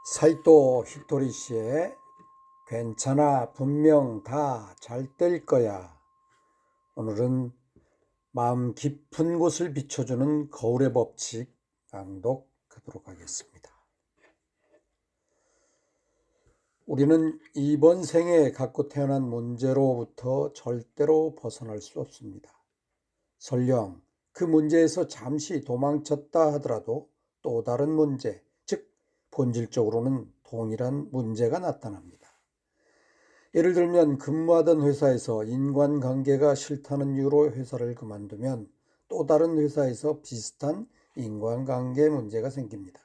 사이토 히토리 씨의 괜찮아 분명 다 잘 될 거야. 오늘은 마음 깊은 곳을 비춰주는 거울의 법칙 낭독하도록 하겠습니다. 우리는 이번 생에 갖고 태어난 문제로부터 절대로 벗어날 수 없습니다. 설령 그 문제에서 잠시 도망쳤다 하더라도 또 다른 문제, 즉 본질적으로는 동일한 문제가 나타납니다. 예를 들면 근무하던 회사에서 인간관계가 싫다는 이유로 회사를 그만두면 또 다른 회사에서 비슷한 인간관계 문제가 생깁니다.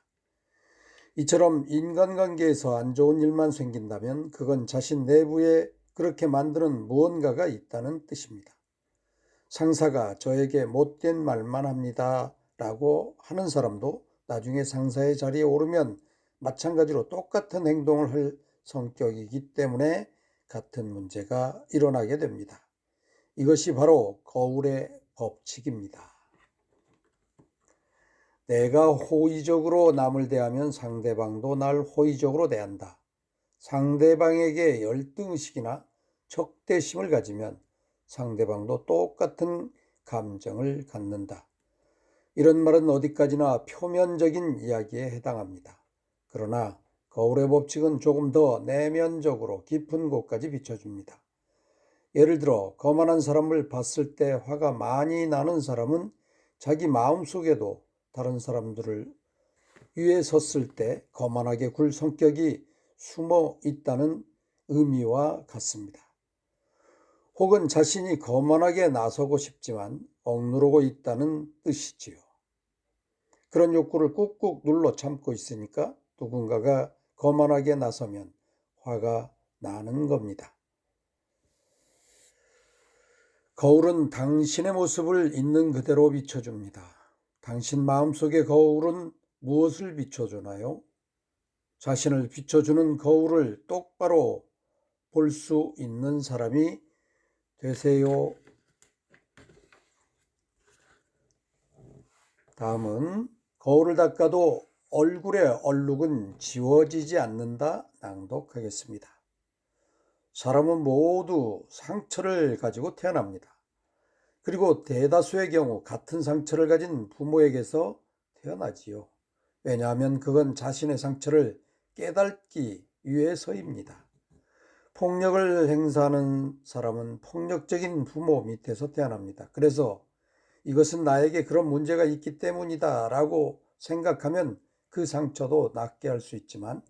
이처럼 인간관계에서 안 좋은 일만 생긴다면 그건 자신 내부에 그렇게 만드는 무언가가 있다는 뜻입니다. 상사가 저에게 못된 말만 합니다 라고 하는 사람도 나중에 상사의 자리에 오르면 마찬가지로 똑같은 행동을 할 성격이기 때문에 같은 문제가 일어나게 됩니다. 이것이 바로 거울의 법칙입니다. 내가 호의적으로 남을 대하면 상대방도 날 호의적으로 대한다. 상대방에게 열등의식이나 적대심을 가지면 상대방도 똑같은 감정을 갖는다. 이런 말은 어디까지나 표면적인 이야기에 해당합니다. 그러나 거울의 법칙은 조금 더 내면적으로 깊은 곳까지 비춰줍니다. 예를 들어 거만한 사람을 봤을 때 화가 많이 나는 사람은 자기 마음속에도 다른 사람들을 위에 섰을 때 거만하게 굴 성격이 숨어 있다는 의미와 같습니다. 혹은 자신이 거만하게 나서고 싶지만 억누르고 있다는 뜻이지요. 그런 욕구를 꾹꾹 눌러 참고 있으니까 누군가가 거만하게 나서면 화가 나는 겁니다. 거울은 당신의 모습을 있는 그대로 비춰줍니다. 당신 마음속의 거울은 무엇을 비춰주나요? 자신을 비춰주는 거울을 똑바로 볼 수 있는 사람이 되세요. 다음은 거울을 닦아도 얼굴의 얼룩은 지워지지 않는다 낭독하겠습니다. 사람은 모두 상처를 가지고 태어납니다. 그리고 대다수의 경우 같은 상처를 가진 부모에게서 태어나지요. 왜냐하면 그건 자신의 상처를 깨닫기 위해서입니다. 폭력을 행사하는 사람은 폭력적인 부모 밑에서 태어납니다. 그래서 이것은 나에게 그런 문제가 있기 때문이다 라고 생각하면 그 상처도 낫게 할 수 있지만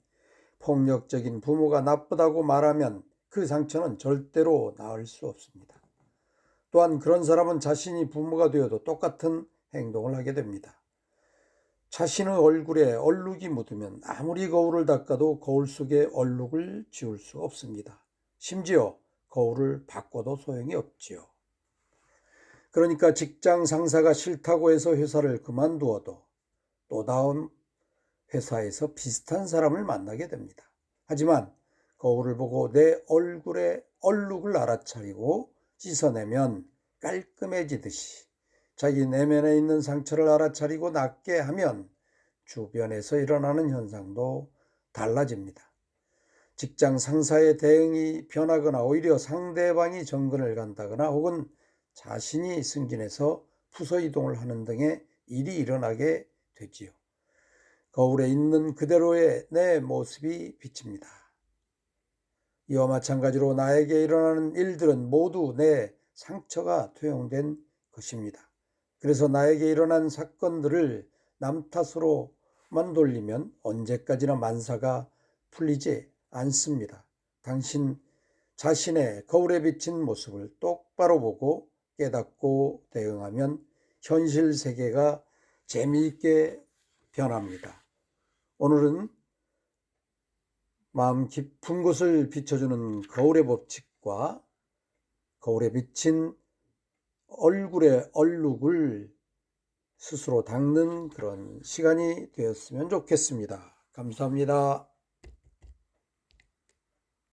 폭력적인 부모가 나쁘다고 말하면 그 상처는 절대로 나을 수 없습니다. 또한 그런 사람은 자신이 부모가 되어도 똑같은 행동을 하게 됩니다. 자신의 얼굴에 얼룩이 묻으면 아무리 거울을 닦아도 거울 속의 얼룩을 지울 수 없습니다. 심지어 거울을 바꿔도 소용이 없지요. 그러니까 직장 상사가 싫다고 해서 회사를 그만두어도 또 다음 회사에서 비슷한 사람을 만나게 됩니다. 하지만 거울을 보고 내 얼굴에 얼룩을 알아차리고 씻어내면 깔끔해지듯이 자기 내면에 있는 상처를 알아차리고 낫게 하면 주변에서 일어나는 현상도 달라집니다. 직장 상사의 대응이 변하거나 오히려 상대방이 정근을 간다거나 혹은 자신이 승진해서 부서 이동을 하는 등의 일이 일어나게 되지요. 거울에 있는 그대로의 내 모습이 비칩니다. 이와 마찬가지로 나에게 일어나는 일들은 모두 내 상처가 투영된 것입니다. 그래서 나에게 일어난 사건들을 남 탓으로만 돌리면 언제까지나 만사가 풀리지 않습니다. 당신 자신의 거울에 비친 모습을 똑바로 보고 깨닫고 대응하면 현실 세계가 재미있게 변합니다. 오늘은 마음 깊은 곳을 비춰주는 거울의 법칙과 거울에 비친 얼굴의 얼룩을 스스로 닦는 그런 시간이 되었으면 좋겠습니다. 감사합니다.